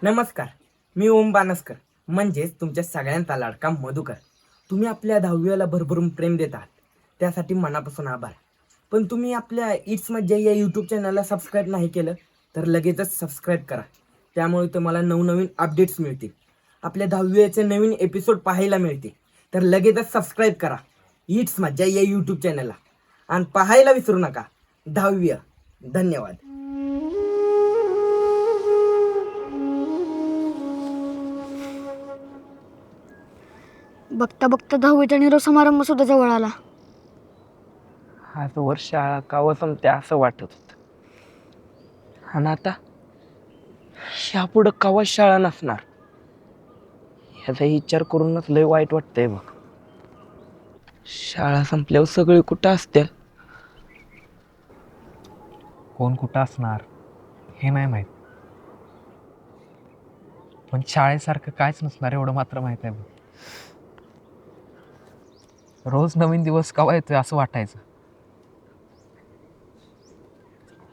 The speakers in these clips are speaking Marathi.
नमस्कार, मी ओम बानसकर, म्हणजेच तुमच्या सगळ्यांचा लाडका मधुकर. तुम्ही आपल्या 10वीला भरभरून प्रेम देत आहात, त्यासाठी मनापासून आभार. पण तुम्ही आपल्या इट्स मज्जा या यूट्यूब चॅनलला सबस्क्राईब नाही केलं तर लगेचच सबस्क्राईब करा. त्यामुळे तुम्हाला नवनवीन अपडेट्स मिळतील, आपल्या 10वीचे नवीन एपिसोड पाहायला मिळतील. तर लगेचच सबस्क्राईब करा इट्स मज्जा या यूट्यूब चॅनलला आणि पाहायला विसरू नका 10वी. धन्यवाद. बघता बघता 10वीचा निरोप समारंभ सुद्धा जवळ आला. आज वर्ष शाळा कावं संपते असं वाटत होतं, आणि आता ह्यापुढं कावा शाळा नसणार ह्याचा विचार करूनच लय वाईट वाटतंय बघ. शाळा संपल्यावर सगळे कुठं असतील? कोण कुठं असणार हे नाही माहीत, पण शाळेसारखं कायच नसणार एवढं मात्र माहीत आहे बघ. रोज नवीन दिवस केव्हा येतोय असं वाटायचं,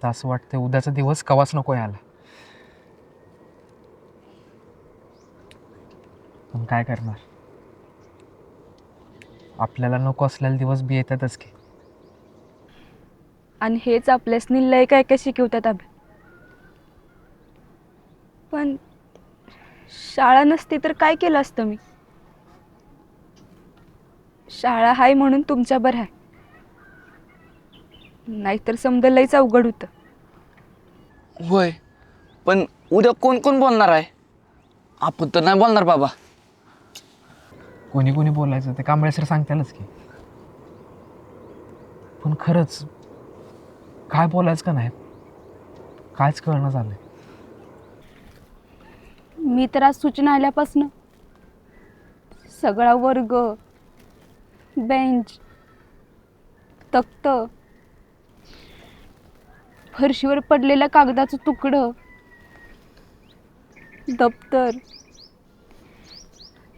तर असं वाटतंय उद्याचा दिवस केव्हाच नको यायला. पण काय करणार, आपल्याला नको असलेले दिवस बी येतातच की. आणि हेच आपल्यासनी लय काय काय शिकवतात अभि. पण शाळा नसती तर काय केलं असतं मी? शाळा हाय म्हणून तुमच्याबर आहे, नाहीतर समजा लयच अवघड होतं. होय, पण उद्या कोण कोण बोलणार आहे? आपण तर नाही बोलणार बाबा. कोणी कोणी बोलायचं ते कांबळे सर सांगतालच की, पण खरंच काय बोलायचं का नाही कायच कळणं झालंय. मी तर आज सूचना आल्यापासून सगळा वर्ग, बेंच, तख्त, फरशीवर पडलेलं कागदाचं तुकडं, दप्तर,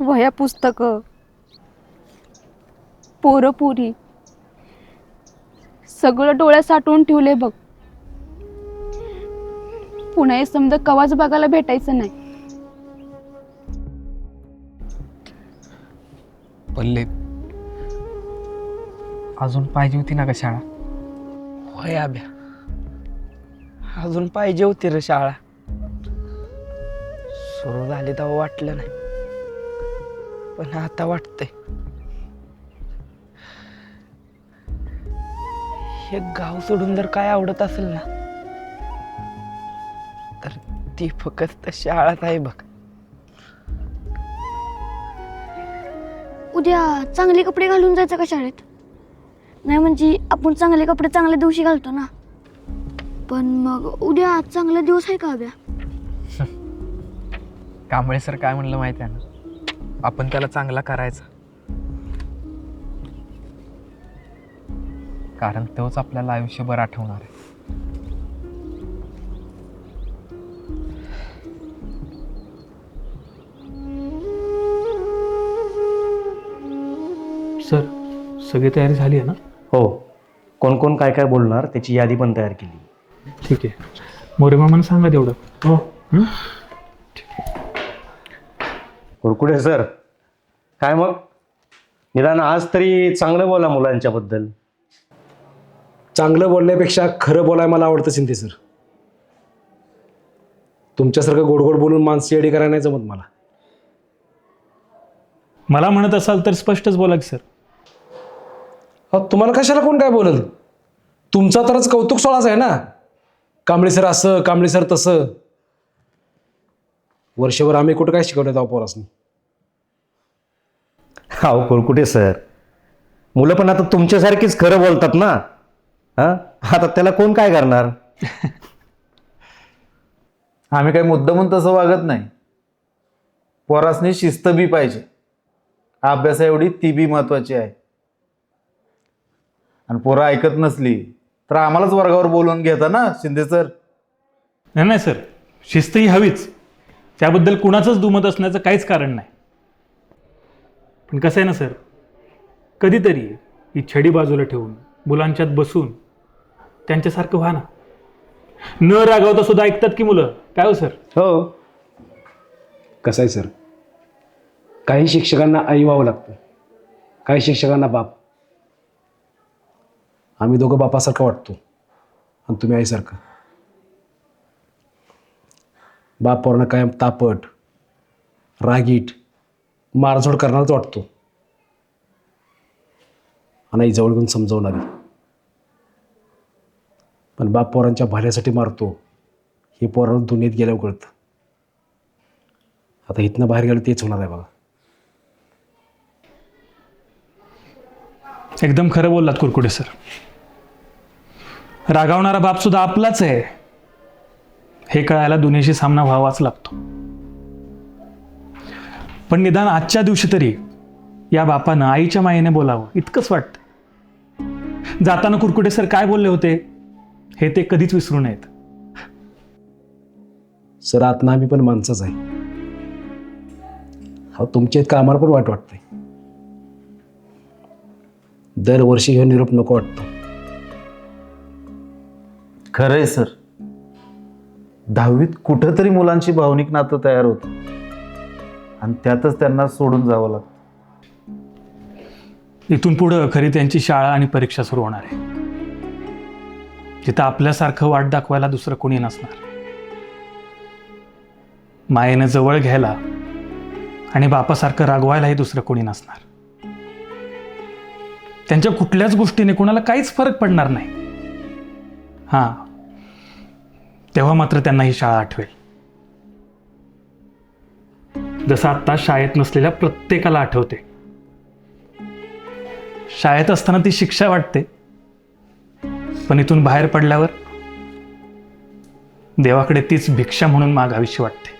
वह्या पुस्तकं, पोरं पोरी सगळं डोळ्यात साठवून ठेवले बघ. पुन्हा हे समजा कवाच बघायला भेटायचं नाही. पल्ले अजून पाहिजे होती ना का शाळा? होय अभ्या, अजून पाहिजे होती रे शाळा. सुरू झाली तेव्हा वाटलं नाही, पण आता वाटतंय. हे गाव सोडून जर काय आवडत असेल ना, तर ती फक्त शाळाच आहे बघ. उद्या चांगले कपडे घालून जायचं का शाळेत? नाही म्हणजे आपण चांगले कपडे चांगल्या दिवशी घालतो ना, पण मग उद्या चांगला दिवस आहे का अभ्या? कांबळे सर काय म्हणलं माहिती आहे ना, आपण त्याला चांगला करायचा, कारण तोच आपल्याला आयुष्यभर आठवणार आहे. सर, सगळी तयारी झाली आहे ना? हो, कोण कोण काय काय बोलणार त्याची यादी पण तयार केली. ठीक आहे, मोरे मामानं सांगा तेवढं. हो. कुरकुडे सर, काय मग निदान आज तरी चांगलं बोला मुलांच्याबद्दल. चांगलं बोलण्यापेक्षा खरं बोलायला मला आवडतं शिंदे सर. तुमच्यासारखं गोड गोड बोलून माणसं येडी करायला नाही जमत मला. मला म्हणत असाल तर स्पष्टच बोला की सर. अहो, तुम्हाला कशाला कोण काय बोलल? तुमचा तरच कौतुक सोहळाच आहे ना. कांबळे सर असं, कांबळे सर तसं. वर्षभर आम्ही कुठं काय शिकवण्यात आहोत पोरासनी? हो कुरकुटे सर, मुलं पण आता तुमच्यासारखीच खरं बोलतात ना. हां, आता त्याला कोण काय करणार? आम्ही काही मुद्दामून तसं वागत नाही. पोरासनी शिस्त बी पाहिजे, अभ्यासा एवढी ती बी महत्वाची आहे. आणि पोरं ऐकत नसली तर आम्हालाच वर्गावर बोलवून घेता ना शिंदे सर. नाही नाही सर, शिस्त ही हवीच, त्याबद्दल कुणाचंच दुमत असण्याचं काहीच कारण नाही. पण कसं आहे ना सर, कधीतरी ही छडी बाजूला ठेवून मुलांच्यात बसून त्यांच्यासारखं व्हा ना. न रागवता सुद्धा ऐकतात की मुलं, काय हो सर? हो, कसं आहे सर, काही शिक्षकांना आई व्हावं लागतं, काही शिक्षकांना बाप. आम्ही दोघं बापासारखं वाटतो आणि तुम्ही आईसारखं. बाप पोरांना कायम तापट, रागीट, मारझोड करणारच वाटतो आणि आई जवळ घेऊन समजवणारी. पण बाप पोरांच्या भल्यासाठी मारतो हे पोरांना दुनियेत गेल्यावर कळतं. आता इथनं बाहेर गेलं तेच होणार आहे बघा. एकदम खरं बोललात कुरकुडे सर. रागावणारा बाप सुद्धा आपलाच आहे हे कळायला दुनियेशी सामना व्हावाच लागतो. पण निदान आजच्या दिवशी तरी या बापानं आईच्या मायेने बोलावं इतकंच वाटतं. जाताना कुरकुडे सर काय बोलले होते हे ते कधीच विसरू नयेत. सर आत्मा आम्ही पण माणसंच आहे. हा तुमच्या इतकं आम्हाला पण वाईट वाटतंय. दरवर्षी हे निरोप नको वाटतो. खरंय सर, 10वीत कुठंतरी मुलांची भावनिक नातं तयार होतं आणि त्यातच त्यांना सोडून जावं लागतं. इथून पुढं खरी त्यांची शाळा आणि परीक्षा सुरू होणार आहे, जिथं आपल्यासारखं वाट दाखवायला दुसरं कोणी नसणार. मायेनं जवळ घ्यायला आणि बापासारखं रागवायलाही दुसरं कोणी नसणार. त्यांच्या कुठल्याच गोष्टीने कोणाला काहीच फरक पडणार नाही. हां, तेव्हा मात्र त्यांना ही शाळा आठवेल, जसं आत्ता शाळेत नसलेल्या प्रत्येकाला आठवते. शाळेत असताना ती शिक्षा वाटते, पण इथून बाहेर पडल्यावर देवाकडे तीच भिक्षा म्हणून मागावीशी वाटते.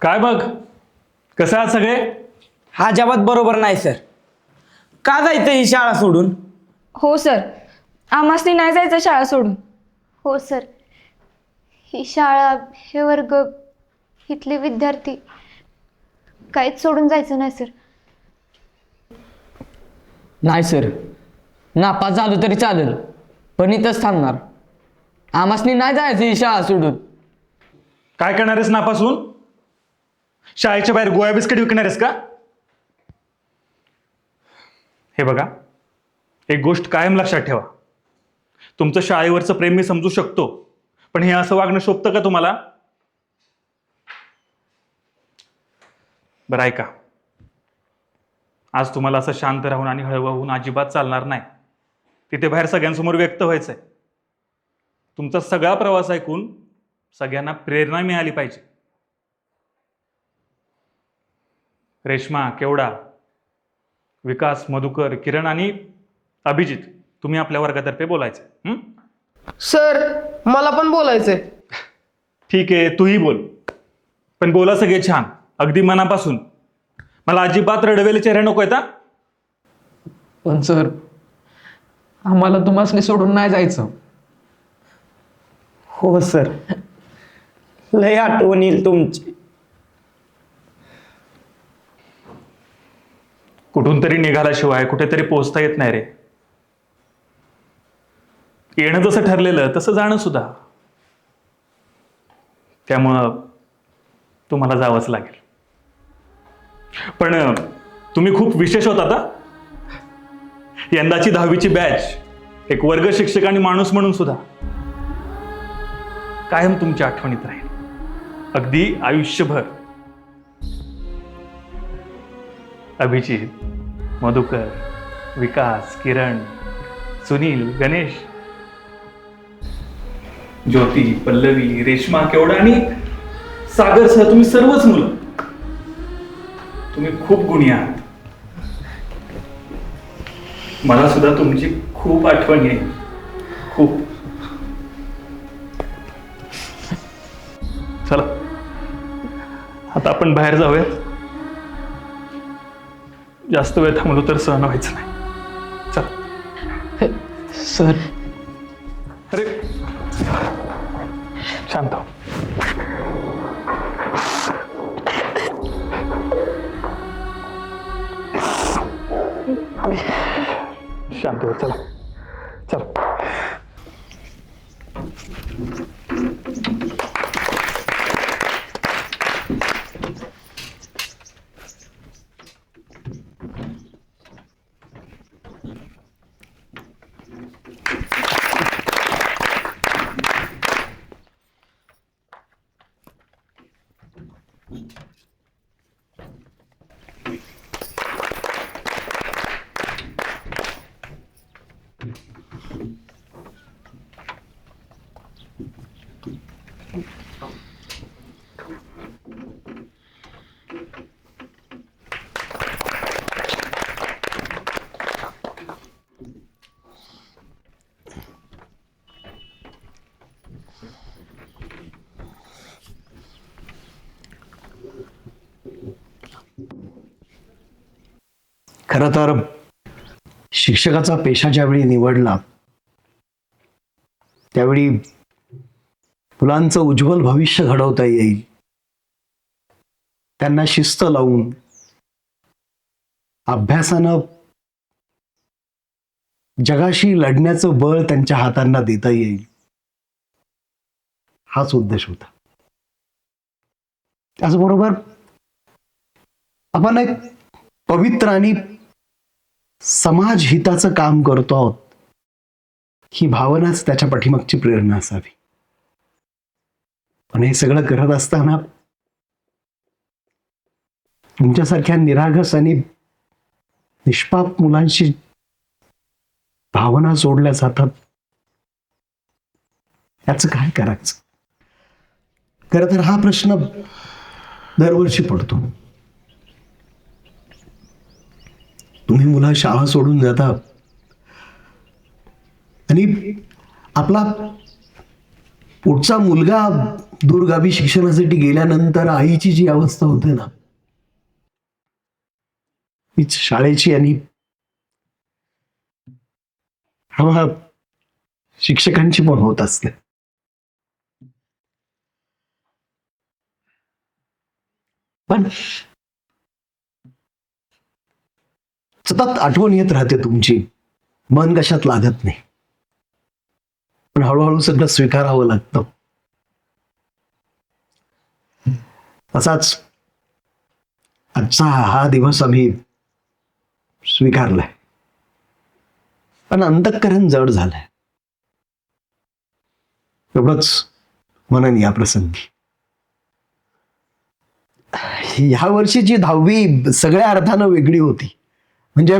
काय बघ, कसं आहात सगळे? हा जवाब बरोबर नाही सर. का जायचं ही शाळा सोडून? हो सर, आम्हासनी नाही जायचं शाळा सोडून. हो सर, ही शाळा, हे वर्ग, इथले विद्यार्थी काहीच सोडून जायचं नाही सर. नाही सर, नापास झालो तरी चालेल, पण इथंच थांबणार. आम्हासनी नाही जायचं ही शाळा सोडून. काय करणार आहेस नापासून? शाळेच्या बाहेर गोळ्या बिस्किट विकणार आहेस का? हे बघा, एक गोष्ट कायम लक्षात ठेवा. तुमचं शाळेवरचं प्रेम मी समजू शकतो, पण हे असं वागणं शोभतं का तुम्हाला? बरं ऐका, आज तुम्हाला असं शांत राहून आणि हळवं होऊन अजिबात चालणार नाही. तिथे बाहेर सगळ्यांसमोर व्यक्त व्हायचंय. तुमचा सगळा प्रवास ऐकून सगळ्यांना प्रेरणा मिळाली पाहिजे. रेश्मा, केवडा, विकास, मधुकर, किरण आणि अभिजित, तुम्ही आपल्या वर्गातर्फे बोलायचं. सर मला पण बोलायचंय. ठीक आहे, तूही बोल, पण बोला सगळे छान, अगदी मनापासून. मला अजिबात रडवेले चेहरे नको आहेत. पण सर, आम्हाला तुम्हाला सोडून नाही जायचं. हो सर, लय आठवण येईल तुमची. कुठून तरी निघाल्याशिवाय कुठेतरी पोहोचता येत नाही रे. येणं जसं ठरलेलं तसं जाणं सुद्धा. त्यामुळं तुम्हाला जावंच लागेल. पण तुम्ही खूप विशेष होता. यंदाची 10वीची बॅच एक वर्ग शिक्षक आणि माणूस म्हणून सुद्धा कायम तुमच्या आठवणीत राहील, अगदी आयुष्यभर. अभिजित, मधुकर, विकास, किरण, सुनील, गणेश, ज्योती, पल्लवी, रेश्मा, केवडा आणि सागरसह तुम्ही सर्वच मुलं, तुम्ही खूप गुणी आहात. मला सुद्धा तुमची खूप आठवण आहे, खूप. चला आता आपण बाहेर जाऊयात. जास्त वेळ थांबलो तर सहन व्हायचं नाही. चल सर, अरे शांत हो. शांत हो, चला चला. खरं तर शिक्षकाचा पेशा ज्यावेळी निवडला त्यावेळी मुलांचं उज्ज्वल भविष्य घडवता येईल, त्यांना शिस्त लावून अभ्यासानं जगाशी लढण्याचं बळ त्यांच्या हातांना देता येईल, हाच उद्देश होता. त्याचबरोबर आपण एक पवित्र आणि समाज हिताचं काम करतो आहोत, ही भावनाच त्याच्या पाठीमागची प्रेरणा असावी. पण हे सगळं करत असताना तुमच्यासारख्या निरागस आणि निष्पाप मुलांशी भावना जोडल्या जातात, याचं काय करायचं? खरं तर हा प्रश्न दरवर्षी पडतो. तुम्ही मुलं शाळा सोडून जाता आणि आपला पुढचा मुलगा दूरगावी शिक्षणासाठी गेल्यानंतर आईची जी अवस्था होते ना, हीच शाळेची आणि शिक्षकांची पण होत असते. पण सतत आठवण येत राहते तुमची, मन कशात लागत नाही, पण हळूहळू सगळं स्वीकारावं लागतं. असाच आजचा हा दिवस आम्ही स्वीकारलाय, पण अंतःकरण जड झालंय. एवढंच म्हणून या प्रसंगी ह्या वर्षीची 10वी सगळ्या अर्थानं वेगळी होती. म्हणजे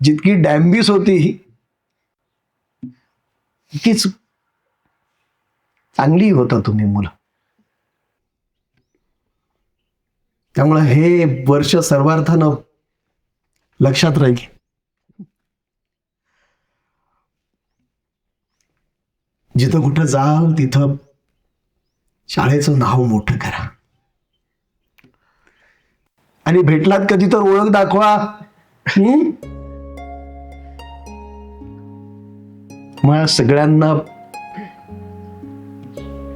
जितकी डॅम्बिस होती तितकीच चांगली होता तुम्ही मुलं. त्यामुळे हे वर्ष सर्वार्थानं लक्षात राहील. जिथं कुठं जाल तिथं शाळेचं नाव मोठं करा आणि भेटलात कधी तर ओळख दाखवा. मला सगळ्यांना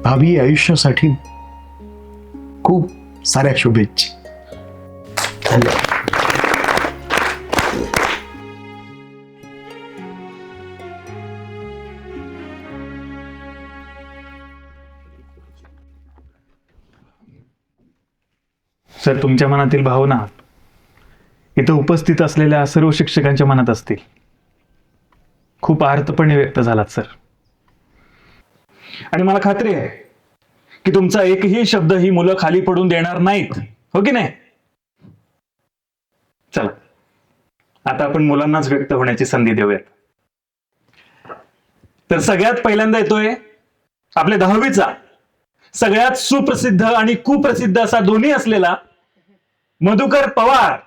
भावी आयुष्यासाठी खूप साऱ्या शुभेच्छा. धन्यवाद. सर, तुमच्या मनातील भावना इथं उपस्थित असलेल्या सर्व शिक्षकांच्या मनात असतील. खूप आर्तपणे व्यक्त झालात सर, आणि मला खात्री आहे की तुमचा एकही शब्द ही मुलं खाली पडून देणार नाहीत, हो की नाही? चला, आता आपण मुलांनाच व्यक्त होण्याची संधी देऊयात. तर सगळ्यात पहिल्यांदा येतोय आपल्या 10वीचा सगळ्यात सुप्रसिद्ध आणि कुप्रसिद्ध असा दोन्ही असलेला मधुकर पवार.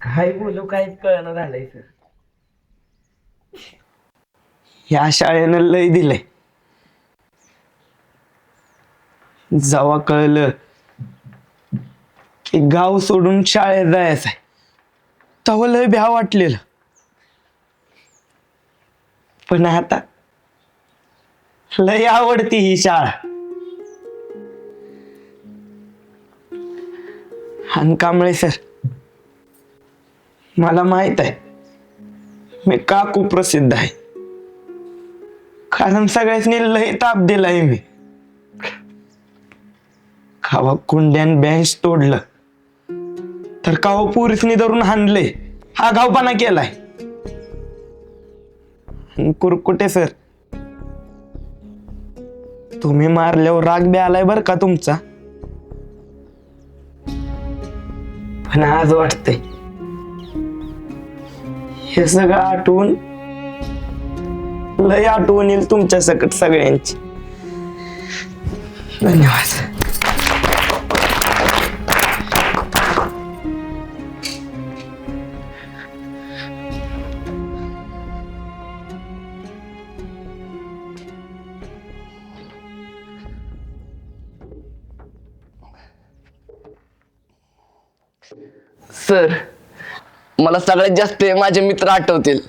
काय बोलू काहीच कळणं झालंय सर. या शाळेनं लय दिलंय. जेव्हा कळलं की गाव सोडून शाळेत जायचंय तेव्हा लय भ्या वाटलेलं. पण आता लय आवडती ही शाळा. आणि कांबळे सर, मला माहित आहे मी का कुप्रसिद्ध आहे. कारण सगळ्यांनी लय ताप दिलाय मी. खावा कुंड्यान बेंच तोडलं तर काव पोरीसनी धरून हाणले, हा गावपणा केलाय. आणि कुरकुटे सर, तुम्ही मारल्यावर राग बी आलाय बर का तुमचा. पण आज वाटतंय हे सगळं आठवून लय आठवण येईल तुमच्या सकट सगळ्यांची. धन्यवाद. सर, मला सगळ्यात जास्त माझे मित्र आठवतील.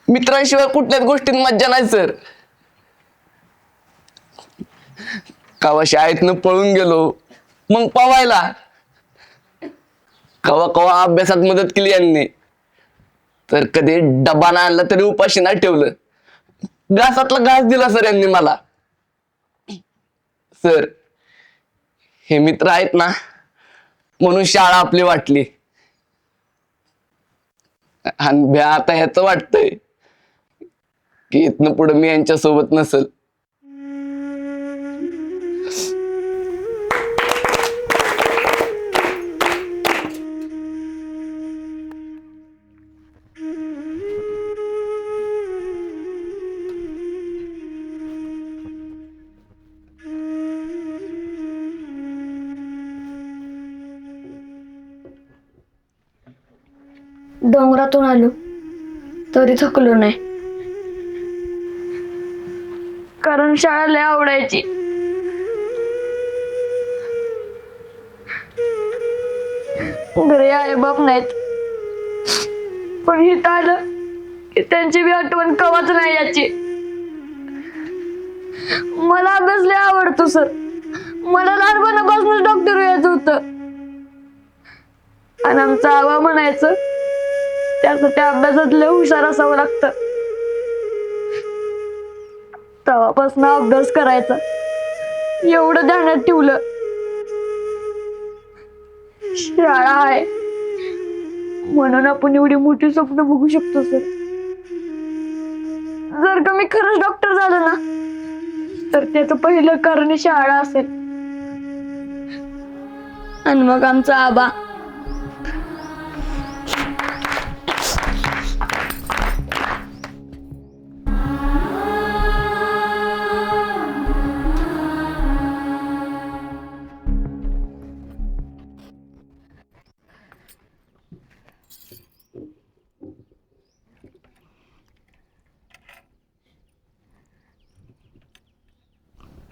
मित्रांशिवाय कुठल्याच गोष्टीत मज्जा नाही सर. कवा शाळेतनं पळून गेलो मग पवायला, कवा कवा अभ्यासात मदत केली यांनी, तर कधी डबा नाही आणला तरी उपाशी नाही ठेवलं. घासातला घास दिला सर यांनी मला. सर, हे मित्र आहेत ना म्हणून शाळा आपली वाटली. आणि भ्या आता ह्याच वाटतंय की इथनं पुढे मी यांच्या सोबत नसल. डोंगरातून आलो तरी थकलो नाही, कारण शाळा लय आवडायची. घरी आई बाप नाहीत, पण इथं आलं की त्यांची बी आठवण कवाच नाही याची. मला अभ्यास लय आवडतो सर. मला लहानपणापासूनच डॉक्टर व्हायचं होतं. आणि आमचा आबा म्हणायचं त्यासाठी अभ्यासात लय हुशार असावं लागतं. तेव्हापासून अभ्यास करायचा एवढं ध्यानात ठेवलं. शाळा आहे म्हणून आपण एवढी मोठी स्वप्न बघू शकतो सर. जर का मी खरंच डॉक्टर झालो ना तर त्याचं पहिलं कारण शाळा असेल. आणि मग आमचा आबा.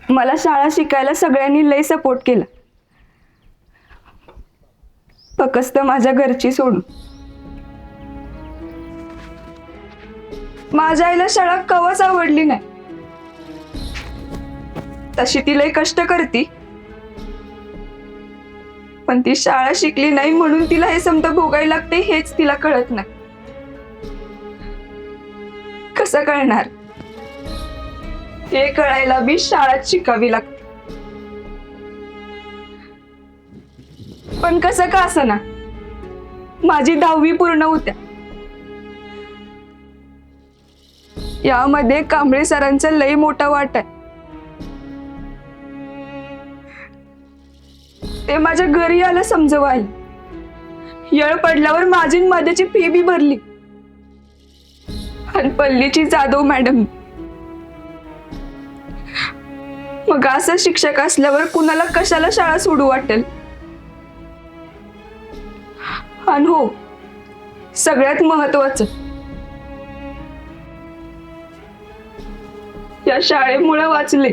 मला शाळा शिकायला सगळ्यांनी लय सपोर्ट केला, फक्त माझ्या घरची सोडून. माझ्या आईला शाळा कवाच आवडली नाही. तशी ती लय कष्ट करती, पण ती शाळा शिकली नाही म्हणून तिला हे समजा भोगायला लागते हेच तिला कळत नाही. कसं कळणार? हे कळायला बी शाळेत शिकावी लागते. पण कसं का असं ना, माझी 10वी पूर्ण होत्या. यामध्ये कांबळे सरांचा लय मोठा वाटा आहे. ते माझ्या घरी आलं समजवायला. येळ पडल्यावर माझी मध्येची फी बी भरली. आणि पल्लीची जाधव मॅडम. मग असं शिक्षक असल्यावर कुणाला कशाला शाळा सोडू वाटेल. आणि हो, सगळ्यात महत्वाचं, या शाळेमुळे वाचले,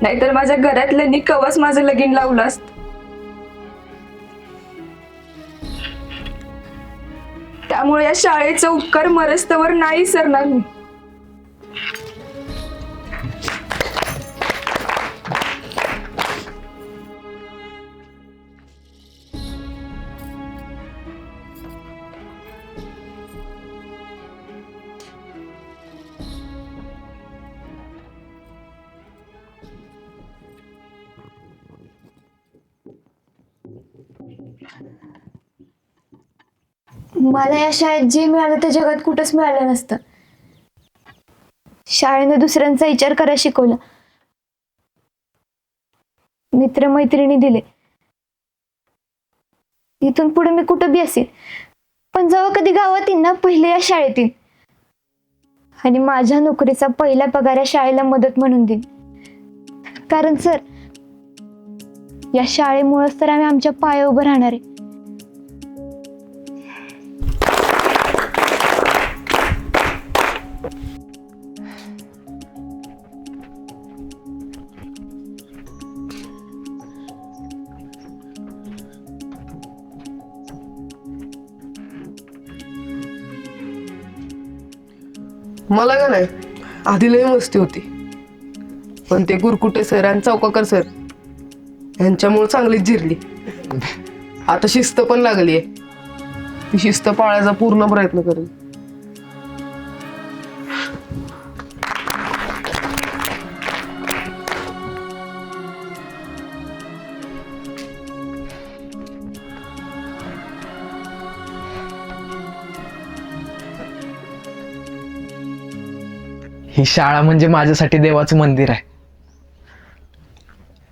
नाहीतर माझ्या घरातल्यांनी कवाच माझं लगीन लावलं असतं. त्यामुळे त्यामुळे या शाळेचा उपकार मरस्तवर नाही सरणार मी. मला या शाळेत जे मिळालं ते जगात कुठंच मिळालं नसतं. शाळेने दुसऱ्यांचा विचार करायला शिकवलं, मित्रमैत्रिणी दिले. इथून पुढे मी कुठं बी असेल, पण जेव्हा कधी गावात येईन ना, पहिले या शाळेत येईन आणि माझ्या नोकरीचा पहिला पगार या शाळेला मदत म्हणून देईन. कारण सर, या शाळेमुळेच तर आम्ही आमच्या पाया उभं राहणार आहे. मला का नाही आधी लई मस्ती होती, पण ते गुरकुटे सर आणि चौकाकर सर यांच्यामुळे चांगलीच जिरली. आता शिस्त पण लागली आहे, ती शिस्त पाळायचा पूर्ण प्रयत्न करेल. ही शाळा म्हणजे माझ्यासाठी देवाचं मंदिर आहे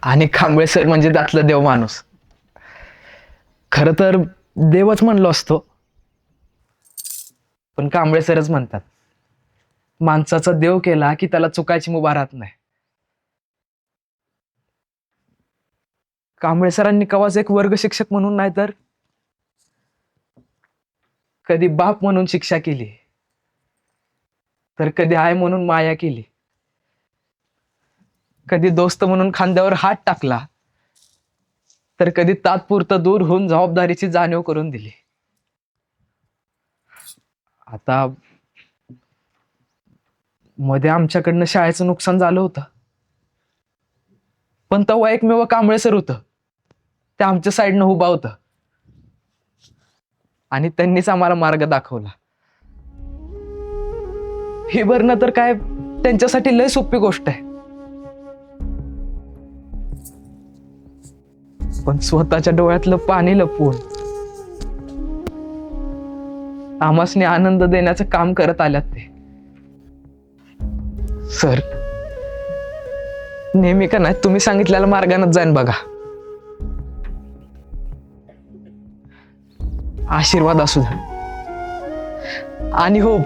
आणि कांबळे सर म्हणजे त्यातलं देव माणूस. खरं तर देवच म्हणलो असतो, पण कांबळे सरच म्हणतात, माणसाचा देव केला की त्याला चुकायची मुभा राहत नाही. कांबळे सरांनी कवाच एक वर्ग शिक्षक म्हणून नाही तर कधी बाप म्हणून शिक्षा केली, तर कधी आई म्हणून माया केली, कधी दोस्त म्हणून खांद्यावर हात टाकला, तर कधी तात्पुरतं दूर होऊन जबाबदारीची जाणीव करून दिली. आता मध्ये आमच्याकडनं शाळेचं नुकसान झालं होतं, पण तेव्हा एकमेव कांबळे सर होतं, ते आमच्या साईडनं उभा होतं आणि त्यांनीच आम्हाला मार्ग दाखवला. हे भरणं तर काय त्यांच्यासाठी लय सोपी गोष्ट आहे, पण स्वतःच्या डोळ्यातलं पाणी लपवून आमासने आनंद देण्याचं काम करत आल्यात ते. सर, नेहमी का नाही तुम्ही सांगितलेल्या मार्गानेच जाईन बघा. आशीर्वाद असू द्या. आणि हो,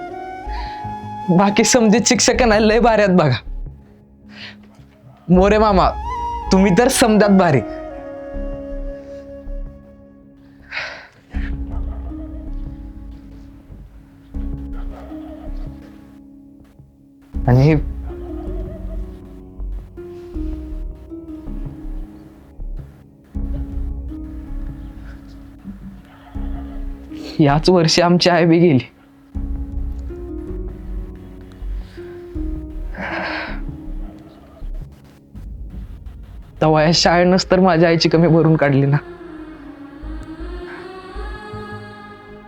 बाकी समजित शिक्षक नाही लय भारी आहेत बघा. मोरे मामा, तुम्ही तर समजात भारी. आणि याच वर्षी आमची आई बी गेली. तेव्हा या शाळेनंच तर माझ्या आईची कमी भरून काढली ना.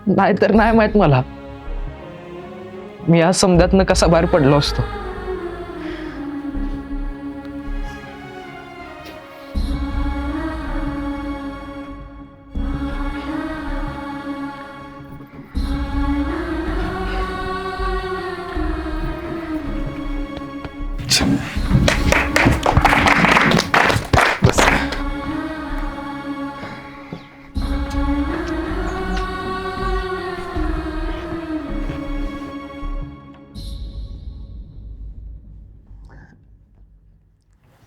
नाहीतर नाही माहित मला मी या समजातनं कसा बाहेर पडलो असतो.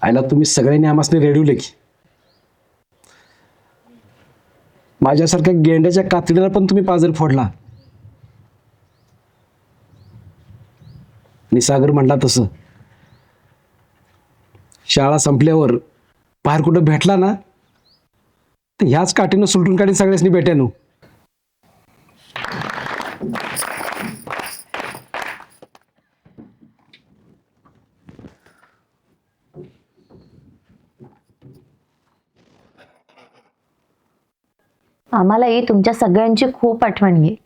आयला तुम्ही सगळ्यांनी आमासने रेडिओले की माझ्यासारख्या गेंड्याच्या कातडीला पण तुम्ही पाजर फोडला. निसागर म्हणला तसं शाळा संपल्यावर बाहेर कुठं भेटला ना तर ह्याच काठीनं सुलटून काढीन सगळ्यांनी भेट्यानो. आम्हालाही तुमच्या सगळ्यांची खूप आठवण येईल.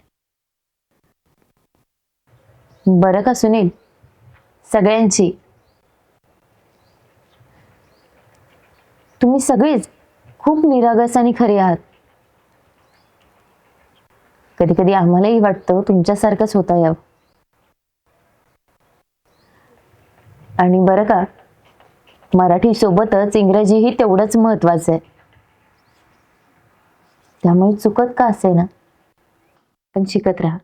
बरं का सुनील, सगळ्यांची. तुम्ही सगळीच खूप निरागस आणि खरे आहात. कधी कधी आम्हालाही वाटतं तुमच्यासारखंच होता यावं. आणि बरं का, मराठी सोबतच इंग्रजीही तेवढंच महत्वाचं आहे. त्यामुळे चुकत का असेना पण शिकत राहा.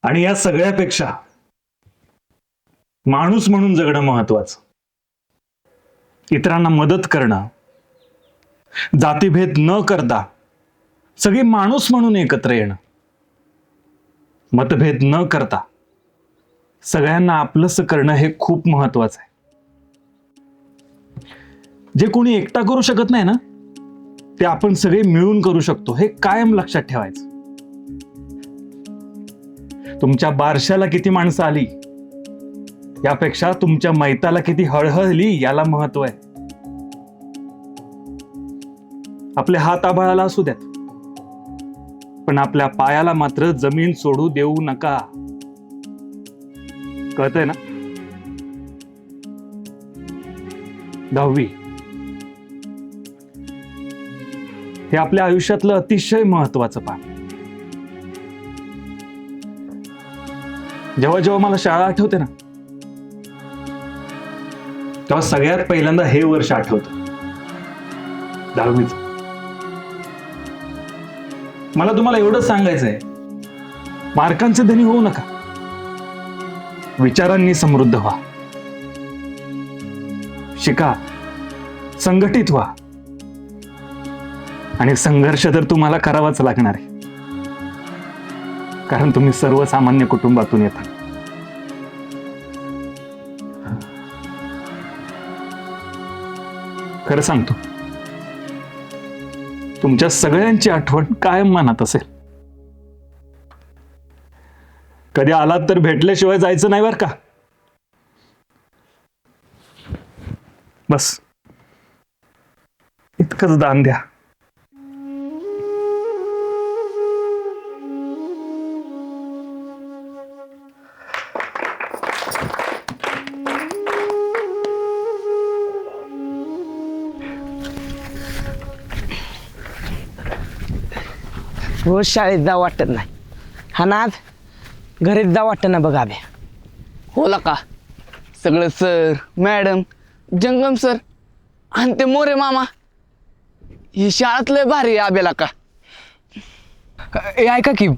आणि या सगळ्यापेक्षा माणूस म्हणून जगणं महत्वाचं. इतरांना मदत करणं, जातीभेद न करता सगळे माणूस म्हणून एकत्र येणं, मतभेद न करता सगळ्यांना आपलंसं करणं हे खूप महत्वाचं आहे. जे कोणी एकटा करू शकत नाही ना, ते आपण सगळे मिळून करू शकतो, हे कायम लक्षात ठेवायचं. तुमच्या बारशाला किती माणसं आली यापेक्षा तुमच्या मैताला किती हळहळली याला महत्व आहे. आपले हात आभाळाला असू द्यात, पण आपल्या पायाला मात्र जमीन सोडू देऊ नका. कळतंय ना? 10वी हे आपल्या आयुष्यातलं अतिशय महत्वाचं पान. जेव्हा जेव्हा मला शाळा आठवते ना, तेव्हा सगळ्यात पहिल्यांदा हे वर्ष आठवतं, 10वीचं. मला तुम्हाला एवढंच सांगायचंय, मार्कांचे धनी होऊ नका, विचारांनी समृद्ध व्हा. शिका, संघटित व्हा, आणि संघर्ष तर तुम्हाला करावाच लागणार आहे, कारण तुम्ही सर्वसामान्य कुटुंबातून येता. खरं सांगतो, तुमच्या सगळ्यांची आठवण कायम मनात असेल. कधी आलात तर भेटल्याशिवाय जायचं नाही बरं का. बस इतकंच दान द्या. रोज शाळेत जा वाटत नाही, हा ना, आज घरीच जा वाटत ना बघा. अभ्या होला का, सगळं सर, मॅडम, जंगम सर आणि ते मोरे मामा, ही शाळातलं भारी आहे आब्याला का. ऐका की,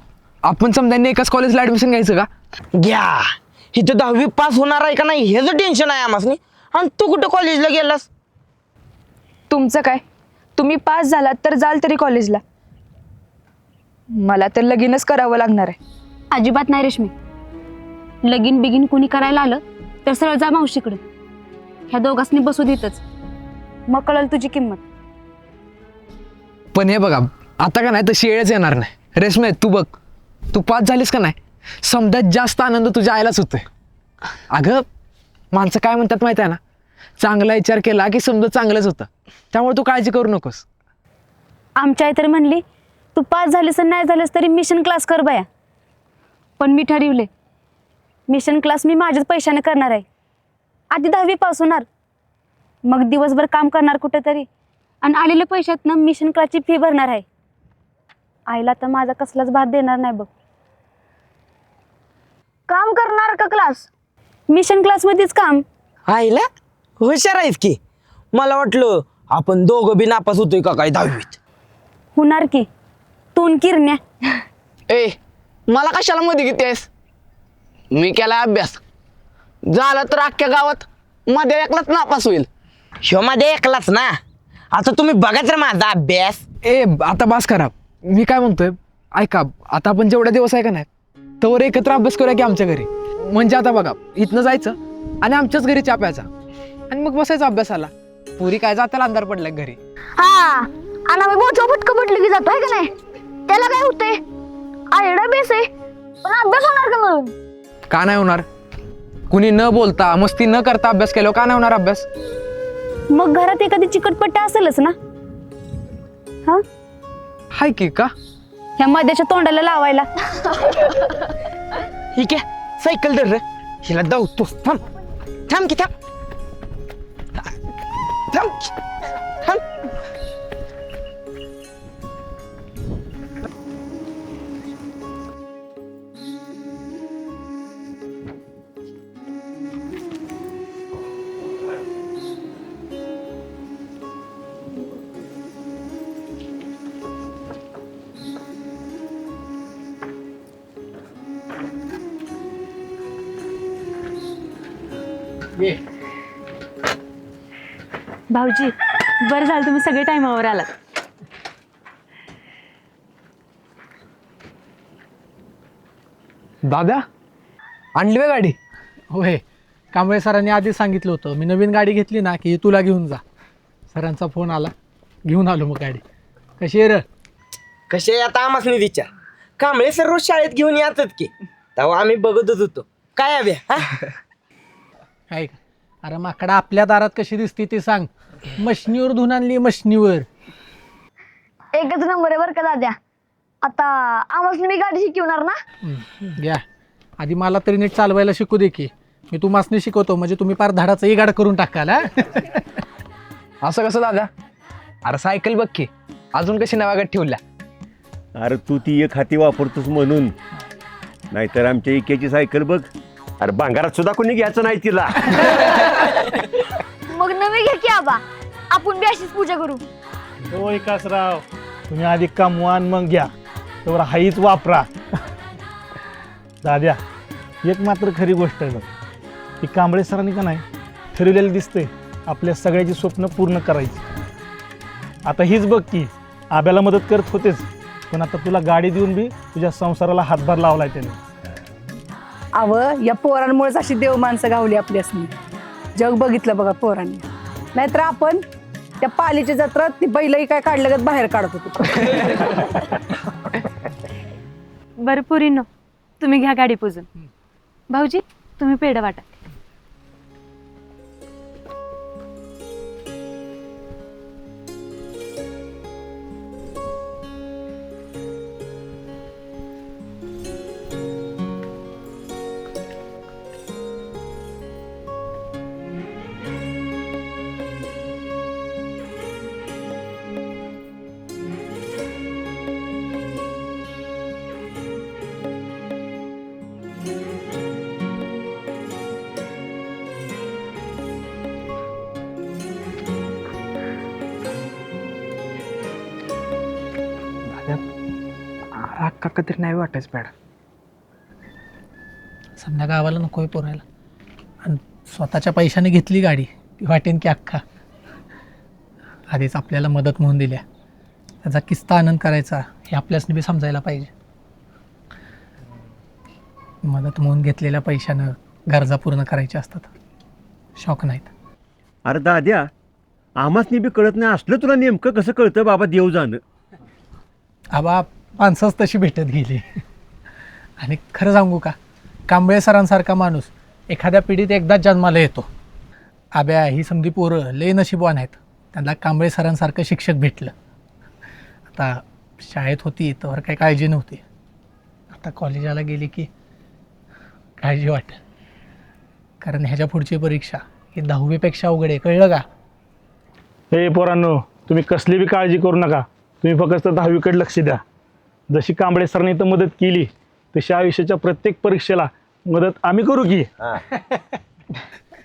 आपण समजा एकाच कॉलेजला ऍडमिशन घ्यायचं का? घ्या. इथं 10वी पास होणार आहे का नाही ह्याचं टेन्शन आहे आम्हाला. आणि तू कुठं कॉलेजला गेलास? तुमचं काय, तुम्ही पास झालात तर जाल तरी कॉलेजला. मला तर लगीनच करावं लागणार आहे. अजिबात नाही रेश्मी. लगीन बिगीन कुणी करायला आलं तर सरळ जा मावशीकडे. ह्या दोघांनी बसू देतच, मग कळल तुझी किंमत. पण हे बघा, आता का नाही तशी वेळच येणार नाही. रेश्मे, तू बघ, तू पास झालीस का नाही, समजात जास्त आनंद तुझ्या आईलाच होतोय. अगं, माणसं काय म्हणतात माहिती आहे ना, चांगला विचार केला की समजा चांगलंच होतं. त्यामुळे तू काळजी करू नकोस. आमच्या आई तर म्हणली, तू पास झालीस नाही झालीस तरी मिशन क्लास कर बाया. पण मी ठरवले, मिशन क्लास मी माझ्याच पैशाने करणार आहे. आधी 10वी पास होणार, मग दिवसभर काम करणार कुठेतरी, आणि आलेल्या पैशातनं मिशन क्लासची फी भरणार आहे. आईला तर माझा कसलाच भार देणार नाही बघ. काम करणार का क्लास? मिशन क्लासमध्येच काम. आईला हुशार आहेस की. मला वाटलं आपण दोघं बी नापास होतोय का काय 10वीत. होणार की, तून किरण्या. ए, मला कशाला मध्ये घेतेस? मी केला अभ्यास, झाला तर अख्ख्या गावात मध्ये एकलाच नापास होईल. ह्यो मध्ये एकलाच ना. आता तुम्ही बघाच रे माझा अभ्यास. आता बास करा. मी काय म्हणतोय, ऐका, आता आपण जेवढा दिवस आहे का नाही, तोवर एकत्र अभ्यास करूया की आमच्या घरी. म्हणजे आता बघा, इथनं जायचं आणि आमच्याच घरी चहा प्यायचा आणि मग बसायचं अभ्यासाला. पुरी काय जाताला अंधार पडलाय घरी. हा, आणि आम्ही बोचा फटका पटलं की जातोय का नाही, त्याला काय होतंय. आयडा बेस आहे, पण अभ्यास होणार का म्हणून? का नाही होणार? कुणी न बोलता मस्ती न करता अभ्यास केल्यावर का नाही होणार अभ्यास? मग घरात एखादी चिकटपट्टी असेलच ना? हा, हाय की का? ह्या मध्याच्या तोंडाला लावायला. ही काय सायकल धर रे, हिला धावतो. थांब थांब की थांब थांब थांब. भाऊजी बरं झालं तुम्ही सगळे टाइमावर आलात. दादा आणली वे गाडी? होय, कांबळे सरांनी आधी सांगितलं होतं मी नवीन गाडी घेतली ना की तुला घेऊन जा. सरांचा फोन आला, घेऊन आलो मग गाडी. कशी आहे रे? कसे आता आम्हाच नाही विचार. कांबळे सर रोज शाळेत घेऊन येतात की, तेव्हा आम्ही बघतच होतो. काय हव्या काय का? अरे माकडा आपल्या दारात कशी दिसते ती सांग. मशनीवर धुवून आणली, मशनीवर. एकच नंबर आहे बरं का दाद्या. आता आम्हाला मी गाडी शिकवणार ना? घ्या आधी मला तरी नीट चालवायला शिकू दे की. मी तुम्हाला शिकवतो म्हणजे तुम्ही पार धडाचं इगाड करून टाकाल. असं कसं दादा? अरे सायकल बघ की, अजून कशी नव्यागत ठेवल्या. अरे तू ती एक हाती वापरतोस म्हणून, नाहीतर आमच्या इकेची सायकल बघ. अरे भांगारात सुद्धा कोणी घ्यायचं नाही तिला. मग नवी घ्या की आबा, आपण बी अशीच पूजा करू. हो विकासराव, तुम्ही आधी कमवा आणि मग घ्या, तेवढा हाईच वापरा. दाद्या, एक मात्र खरी गोष्ट आहे बघ, की कांबळे सरांनी का नाही ठरवलेलं दिसतंय आपल्या सगळ्याची स्वप्न पूर्ण करायची. आता हीच बघ की आब्याला मदत करत होतेच, पण आता तुला गाडी देऊन बी तुझ्या संसाराला हातभार लावलाय त्याने. अव या पोरांमुळेच अशी देव माणसं गावली आपल्यासनी. जग बघितलं बघा पोरांनी, नाहीतर आपण त्या पालीच्या जत्रात ती बैलही काय काढलं बाहेर काढत होतो. बरं पुरीनो, तुम्ही घ्या गाडी पुजून. भाऊजी तुम्ही पेढा वाटा. अक्का तरी नाही वाटायचं पॅड. समजा गावाला नकोय पोरायला, आणि स्वतःच्या पैशाने घेतली गाडी, ती वाटेन की अख्खा. आधीच आपल्याला मदत म्हणून दिल्या, त्याचा किस्ता आनंद करायचा हे आपल्यासनी बी समजायला पाहिजे. मदत म्हणून घेतलेल्या पैशानं गरजा पूर्ण करायच्या असतात, शौक नाहीत. अरे दाद्या, आम्हासनी बी कळत नाही असलं तुला नेमकं कसं कळतं बाबा देव जाणं. आबा माणसंच तशी भेटत गेली. आणि खरं सांगू का, कांबळे सरांसारखा माणूस एखाद्या पिढीत एकदाच जन्माला येतो. आब्या ही समधी पोरं लय नशीबवान आहेत, त्यांना कांबळे सरांसारखं शिक्षक भेटलं. आता शाळेत होती तर काही काळजी नव्हती, आता कॉलेजाला गेली की काळजी वाटते. कारण ह्याच्या पुढची परीक्षा ही 10वीपेक्षा अवघड आहे, कळलं का? हे पोरांनो, तुम्ही कसली बी काळजी करू नका, तुम्ही फक्त 10वीकडे लक्ष द्या. जशी कांबळे सरांनी इथं मदत केली तशी आयुष्याच्या प्रत्येक परीक्षेला मदत आम्ही करू की.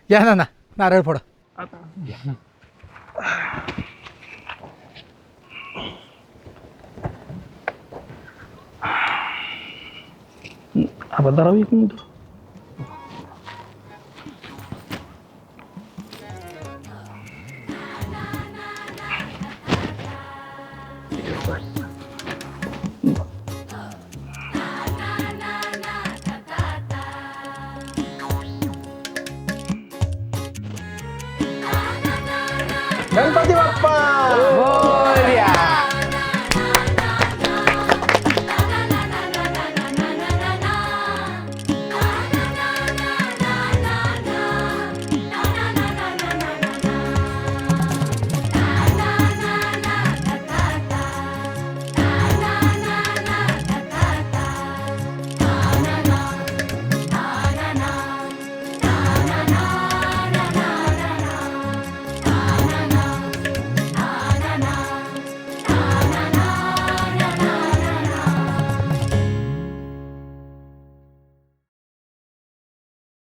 या ना नारळ फोडा. आपण जरा एक मिनिट. गणपती बाप्पा.